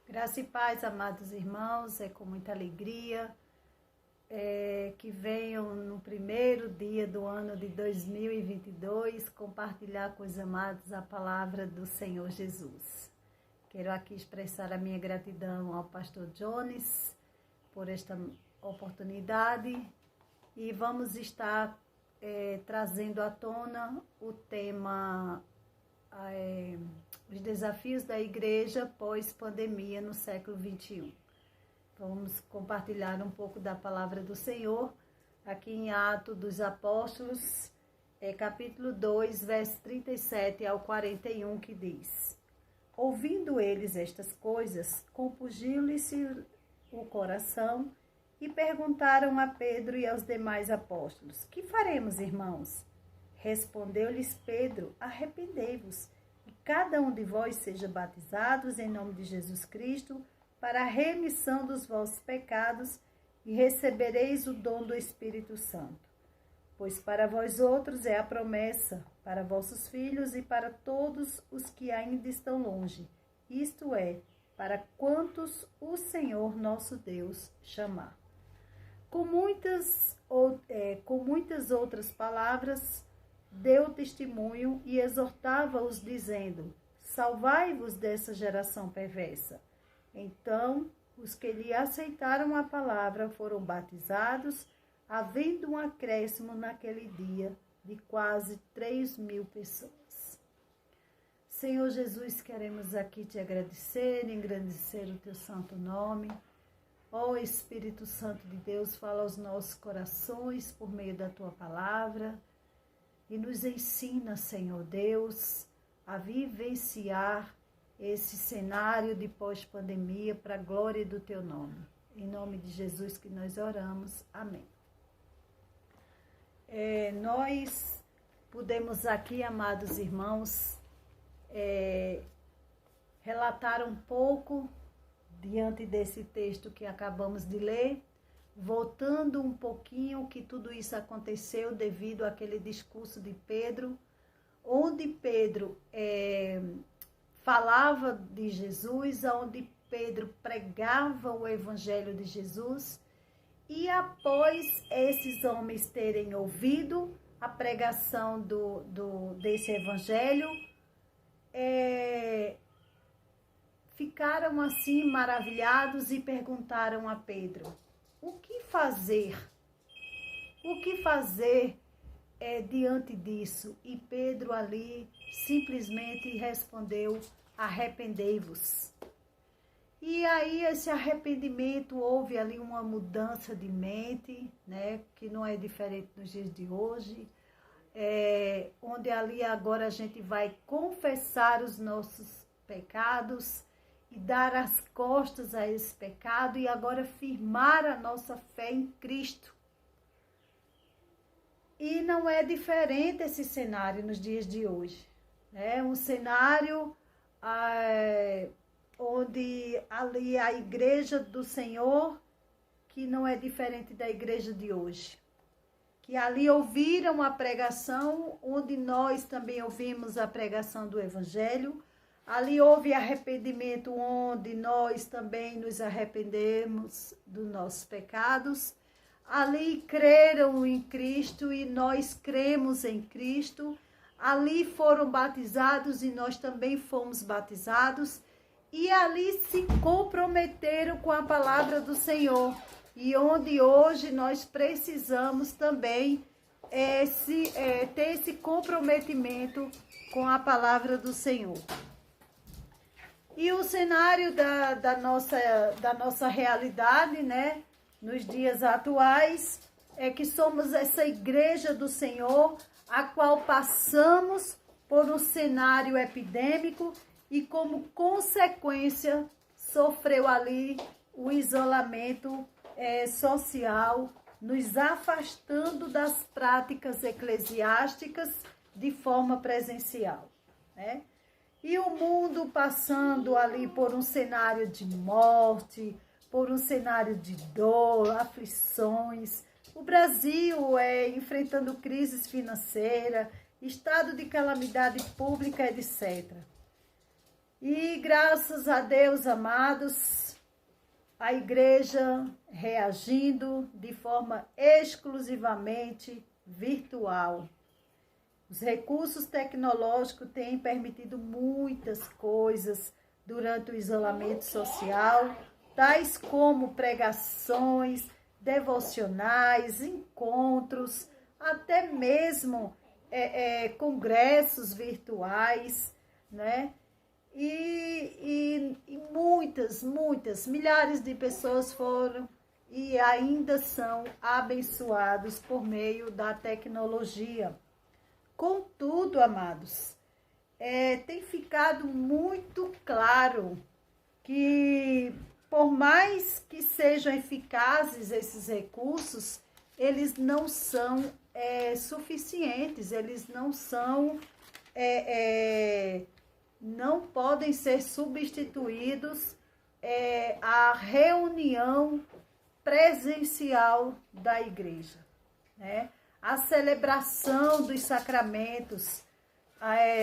Graça e paz, amados irmãos, é com muita alegria que venham no primeiro dia do ano de 2022 compartilhar com os amados a palavra do Senhor Jesus. Quero aqui expressar a minha gratidão ao pastor Jones por esta oportunidade e vamos estar trazendo à tona o tema os desafios da igreja pós-pandemia no século XXI. Vamos compartilhar um pouco da palavra do Senhor aqui em Atos dos Apóstolos, capítulo 2, verso 37 ao 41, que diz: Ouvindo eles estas coisas, compungiu-lhes o coração e perguntaram a Pedro e aos demais apóstolos: Que faremos, irmãos? Respondeu-lhes Pedro: Arrependei-vos, e cada um de vós seja batizados em nome de Jesus Cristo, para a remissão dos vossos pecados, e recebereis o dom do Espírito Santo. Pois para vós outros é a promessa, para vossos filhos e para todos os que ainda estão longe, isto é, para quantos o Senhor nosso Deus chamar. Com muitas outras palavras, deu testemunho e exortava-os, dizendo: Salvai-vos dessa geração perversa. Então, os que lhe aceitaram a palavra foram batizados, havendo um acréscimo naquele dia de quase 3.000 pessoas. Senhor Jesus, queremos aqui te agradecer, engrandecer o teu santo nome. Ó Espírito Santo de Deus, fala aos nossos corações por meio da tua palavra e nos ensina, Senhor Deus, a vivenciar esse cenário de pós-pandemia para a glória do teu nome. Em nome de Jesus que nós oramos. Amém. Nós podemos aqui, amados irmãos, relatar um pouco diante desse texto que acabamos de ler, voltando um pouquinho que tudo isso aconteceu devido àquele discurso de Pedro, onde Pedro falava de Jesus, onde Pedro pregava o evangelho de Jesus, e após esses homens terem ouvido a pregação desse evangelho, ficaram assim maravilhados e perguntaram a Pedro: o que fazer? O que fazer diante disso? E Pedro ali simplesmente respondeu: arrependei-vos. E aí esse arrependimento, houve ali uma mudança de mente, né, que não é diferente nos dias de hoje, onde ali agora a gente vai confessar os nossos pecados e dar as costas a esse pecado e agora firmar a nossa fé em Cristo. E não é diferente esse cenário nos dias de hoje. É um cenário onde ali a igreja do Senhor, que não é diferente da igreja de hoje, que ali ouviram a pregação, onde nós também ouvimos a pregação do Evangelho. Ali houve arrependimento, onde nós também nos arrependemos dos nossos pecados. Ali creram em Cristo e nós cremos em Cristo. Ali foram batizados e nós também fomos batizados. E ali se comprometeram com a palavra do Senhor. E onde hoje nós precisamos também ter esse comprometimento com a palavra do Senhor. E o cenário da nossa realidade, né, nos dias atuais, é que somos essa igreja do Senhor, a qual passamos por um cenário epidêmico e, como consequência, sofreu ali o isolamento social, nos afastando das práticas eclesiásticas de forma presencial, né? E o mundo passando ali por um cenário de morte, por um cenário de dor, aflições. O Brasil enfrentando crises financeiras, estado de calamidade pública, etc. E graças a Deus, amados, a igreja reagindo de forma exclusivamente virtual. Os recursos tecnológicos têm permitido muitas coisas durante o isolamento social, tais como pregações, devocionais, encontros, até mesmo congressos virtuais, né? E muitas, milhares de pessoas foram e ainda são abençoados por meio da tecnologia. Contudo, amados, tem ficado muito claro que, por mais que sejam eficazes esses recursos, eles não são suficientes, eles não são, não podem ser substituídos à reunião presencial da igreja, né? A celebração dos sacramentos,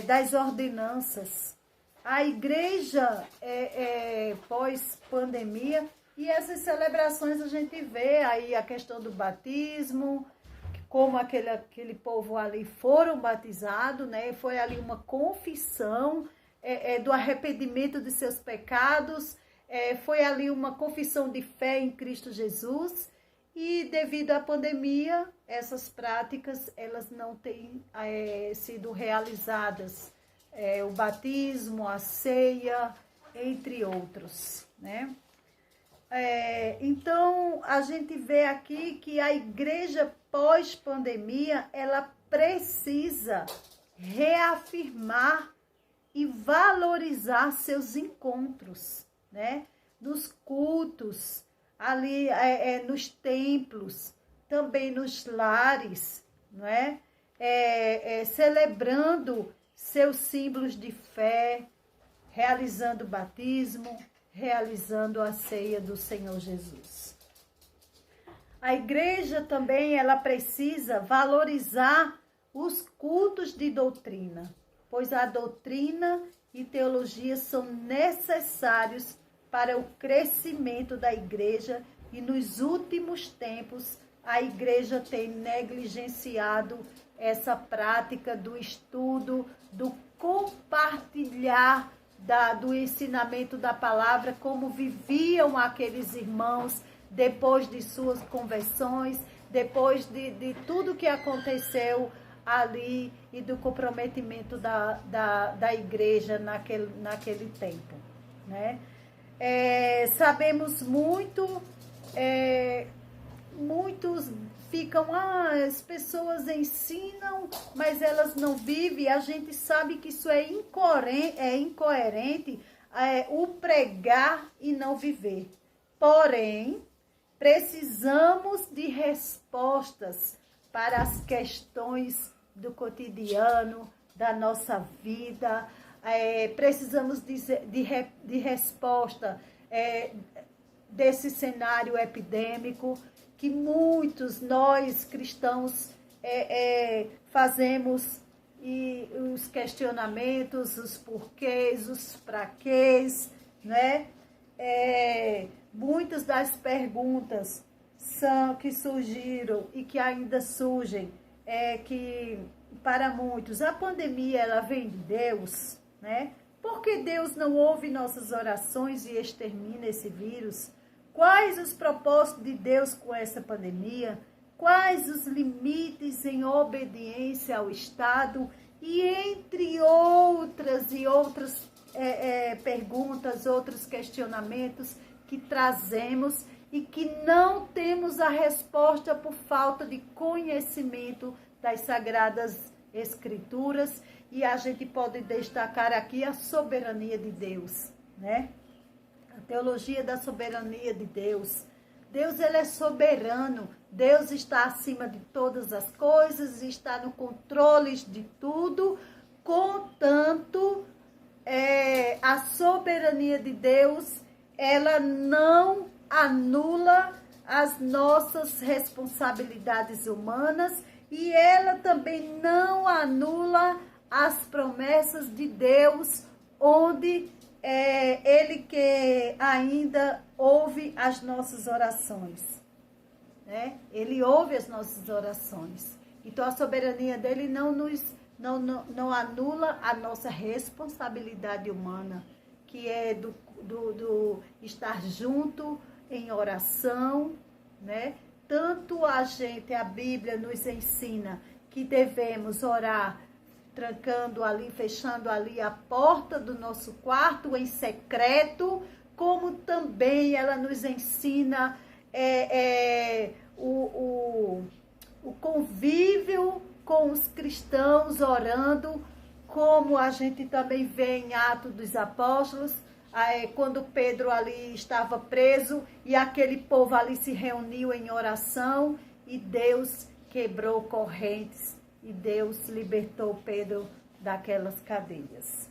das ordenanças, a igreja pós-pandemia, e essas celebrações a gente vê aí a questão do batismo, como aquele povo ali foram batizados, né? Foi ali uma confissão do arrependimento de seus pecados, foi ali uma confissão de fé em Cristo Jesus, e devido à pandemia, essas práticas elas não têm sido realizadas, o batismo, a ceia, entre outros, né? Então, a gente vê aqui que a igreja pós-pandemia, ela precisa reafirmar e valorizar seus encontros, né? Nos cultos, ali nos templos, também nos lares, não é? Celebrando seus símbolos de fé, realizando o batismo, realizando a ceia do Senhor Jesus. A igreja também, ela precisa valorizar os cultos de doutrina, pois a doutrina e teologia são necessários para o crescimento da igreja, e nos últimos tempos a igreja tem negligenciado essa prática do estudo, do compartilhar do ensinamento da palavra, como viviam aqueles irmãos depois de suas conversões, depois de tudo que aconteceu ali e do comprometimento da igreja naquele tempo, né? Sabemos muitos ficam, as pessoas ensinam, mas elas não vivem. A gente sabe que isso é incoerente, o pregar e não viver. Porém, precisamos de respostas para as questões do cotidiano, da nossa vida. Precisamos de resposta desse cenário epidêmico, que muitos nós cristãos fazemos, e os questionamentos, os porquês, os praquês, né? Muitas das perguntas que surgiram e que ainda surgem, que para muitos a pandemia ela vem de Deus, né? Por que Deus não ouve nossas orações e extermina esse vírus? Quais os propósitos de Deus com essa pandemia? Quais os limites em obediência ao Estado? E entre outras perguntas, outros questionamentos que trazemos e que não temos a resposta por falta de conhecimento das Sagradas Escrituras. E a gente pode destacar aqui a soberania de Deus, né? A teologia da soberania de Deus. Deus, ele é soberano. Deus está acima de todas as coisas, está no controle de tudo. Contanto, a soberania de Deus, ela não anula as nossas responsabilidades humanas, e ela também não anula as promessas de Deus, onde Ele que ainda ouve as nossas orações, né? Ele ouve as nossas orações. Então, a soberania dele não anula a nossa responsabilidade humana, que é do estar junto em oração, né? Tanto a Bíblia nos ensina que devemos orar trancando ali, fechando ali a porta do nosso quarto em secreto, como também ela nos ensina o convívio com os cristãos orando, como a gente também vê em Atos dos Apóstolos, quando Pedro ali estava preso e aquele povo ali se reuniu em oração e Deus quebrou correntes e Deus libertou Pedro daquelas cadeias.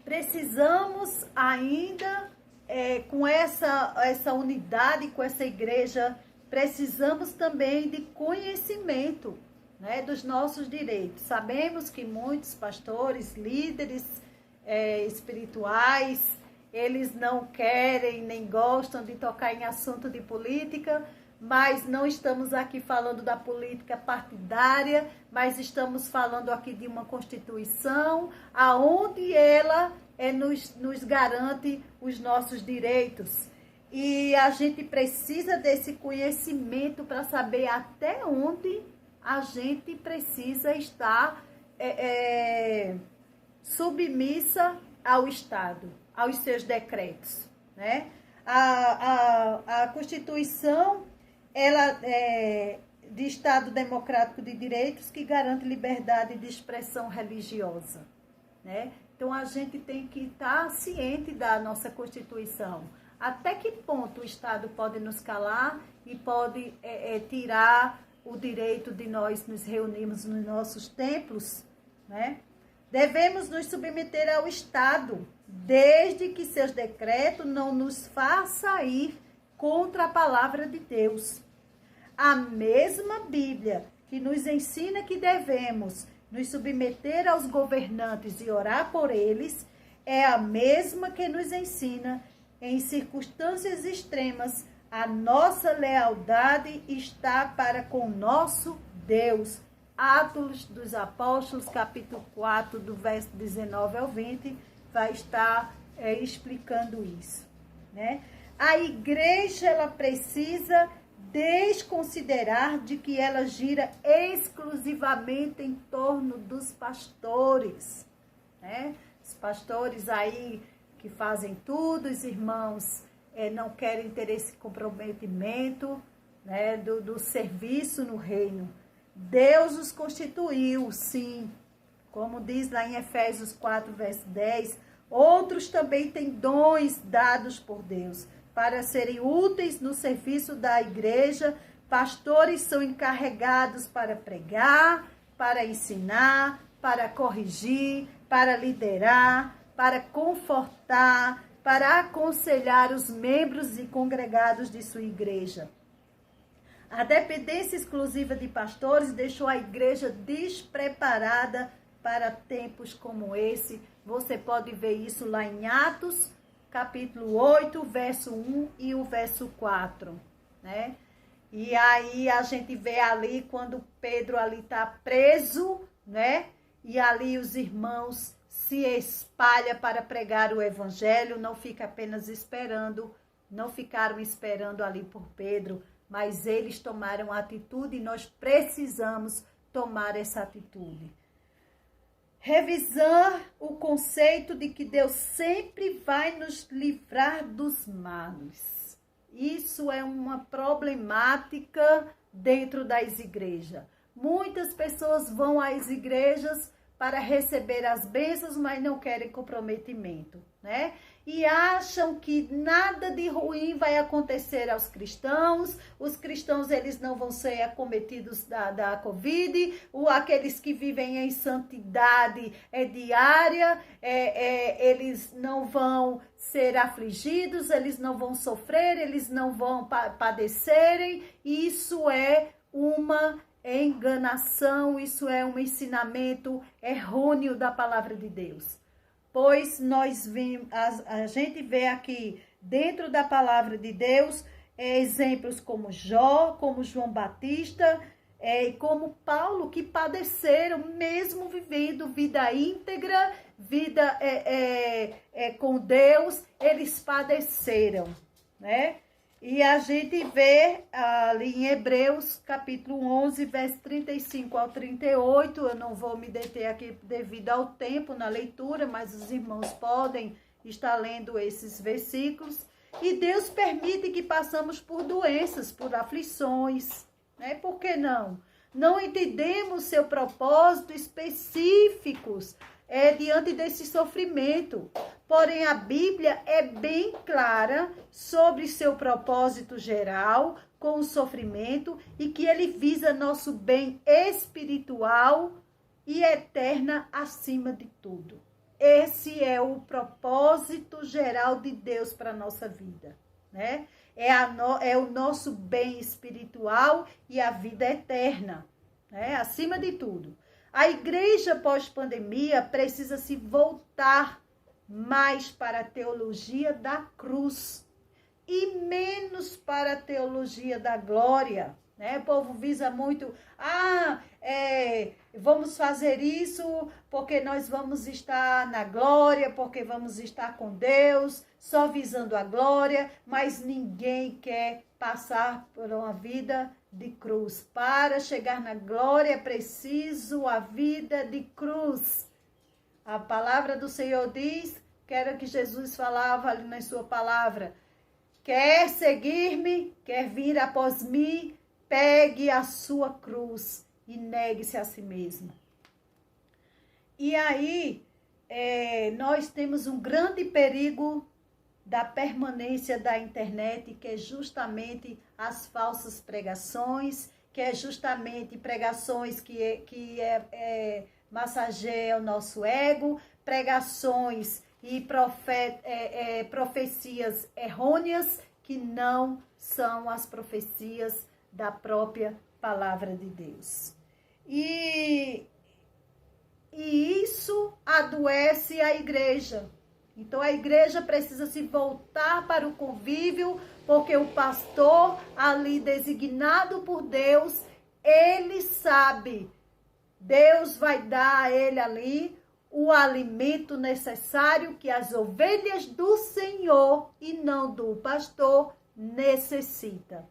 Precisamos ainda, com essa unidade, com essa igreja, precisamos também de conhecimento, né, dos nossos direitos. Sabemos que muitos pastores, líderes espirituais, eles não querem nem gostam de tocar em assunto de política, mas não estamos aqui falando da política partidária, mas estamos falando aqui de uma Constituição, aonde ela nos garante os nossos direitos. E a gente precisa desse conhecimento para saber até onde a gente precisa estar submissa ao Estado, aos seus decretos, né? A Constituição, ela de Estado Democrático de Direitos, que garante liberdade de expressão religiosa, né? Então, a gente tem que estar ciente da nossa Constituição. Até que ponto o Estado pode nos calar e pode tirar o direito de nós nos reunirmos nos nossos templos, né? Devemos nos submeter ao Estado, desde que seus decretos não nos façam ir contra a palavra de Deus. A mesma Bíblia que nos ensina que devemos nos submeter aos governantes e orar por eles, é a mesma que nos ensina, em circunstâncias extremas, a nossa lealdade está para com nosso Deus. Atos dos Apóstolos, capítulo 4, do verso 19 ao 20, vai estar explicando isso, né? A igreja, ela precisa desconsiderar de que ela gira exclusivamente em torno dos pastores, né? Os pastores aí que fazem tudo, os irmãos não querem ter esse comprometimento, né, do serviço no reino. Deus os constituiu, sim, como diz lá em Efésios 4, verso 10, outros também têm dons dados por Deus para serem úteis no serviço da igreja. Pastores são encarregados para pregar, para ensinar, para corrigir, para liderar, para confortar, para aconselhar os membros e congregados de sua igreja. A dependência exclusiva de pastores deixou a igreja despreparada para tempos como esse. Você pode ver isso lá em Atos, capítulo 8, verso 1 e o verso 4, né? E aí a gente vê ali quando Pedro ali está preso, né? E ali os irmãos se espalham para pregar o evangelho, não fica apenas esperando, não ficaram esperando ali por Pedro, mas eles tomaram atitude e nós precisamos tomar essa atitude. Revisar o conceito de que Deus sempre vai nos livrar dos males. Isso é uma problemática dentro das igrejas. Muitas pessoas vão às igrejas para receber as bênçãos, mas não querem comprometimento, né? E acham que nada de ruim vai acontecer aos cristãos. Os cristãos, eles não vão ser acometidos da Covid. Aqueles que vivem em santidade diária, eles não vão ser afligidos, eles não vão sofrer, eles não vão padecerem. Isso é uma enganação, isso é um ensinamento errôneo da palavra de Deus. pois a gente vê aqui dentro da palavra de Deus exemplos como Jó, como João Batista, e como Paulo, que padeceram mesmo vivendo vida íntegra, vida com Deus, eles padeceram, né? E a gente vê ali em Hebreus, capítulo 11, verso 35 ao 38, eu não vou me deter aqui devido ao tempo na leitura, mas os irmãos podem estar lendo esses versículos. E Deus permite que passamos por doenças, por aflições, né? Por que não? Não entendemos seu propósito específicos diante desse sofrimento. Porém, a Bíblia é bem clara sobre seu propósito geral com o sofrimento e que ele visa nosso bem espiritual e eterna acima de tudo. Esse é o propósito geral de Deus para a nossa vida, né? É o nosso bem espiritual e a vida eterna, né? Acima de tudo. A igreja pós-pandemia precisa se voltar mais para a teologia da cruz e menos para a teologia da glória, né? O povo visa muito, vamos fazer isso porque nós vamos estar na glória, porque vamos estar com Deus, só visando a glória, mas ninguém quer passar por uma vida de cruz. Para chegar na glória é preciso a vida de cruz. A palavra do Senhor diz, que era que Jesus falava ali na sua palavra, quer seguir-me, quer vir após mim, pegue a sua cruz e negue-se a si mesmo. E aí, nós temos um grande perigo da permanência da internet, que é justamente as falsas pregações, que é justamente pregações que massageiam o nosso ego, pregações e profecias errôneas que não são as profecias da própria palavra de Deus. E isso adoece a igreja. Então a igreja precisa se voltar para o convívio, porque o pastor ali designado por Deus, ele sabe, Deus vai dar a ele ali o alimento necessário que as ovelhas do Senhor e não do pastor necessitam,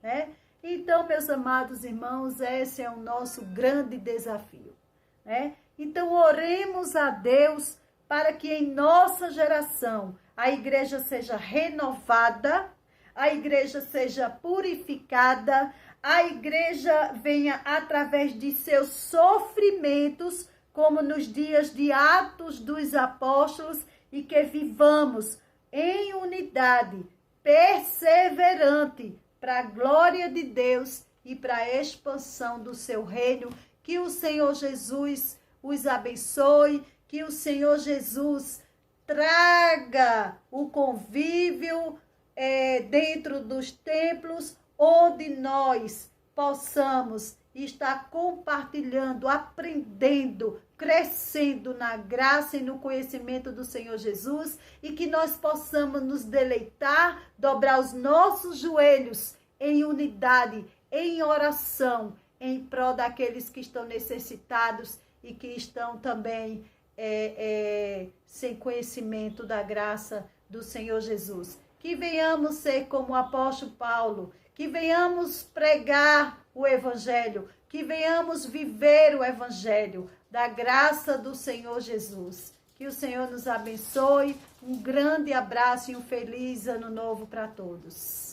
né? Então, meus amados irmãos, esse é o nosso grande desafio, né? Então, oremos a Deus para que em nossa geração a igreja seja renovada, a igreja seja purificada, a igreja venha através de seus sofrimentos, como nos dias de Atos dos Apóstolos, e que vivamos em unidade, perseverante, para a glória de Deus e para a expansão do seu reino. Que o Senhor Jesus os abençoe, que o Senhor Jesus traga o convívio dentro dos templos, onde nós possamos estar compartilhando, aprendendo, crescendo na graça e no conhecimento do Senhor Jesus, e que nós possamos nos deleitar, dobrar os nossos joelhos em unidade, em oração, em prol daqueles que estão necessitados e que estão também sem conhecimento da graça do Senhor Jesus. Que venhamos ser como o apóstolo Paulo, que venhamos pregar o Evangelho, que venhamos viver o Evangelho da graça do Senhor Jesus. Que o Senhor nos abençoe. Um grande abraço e um feliz ano novo para todos.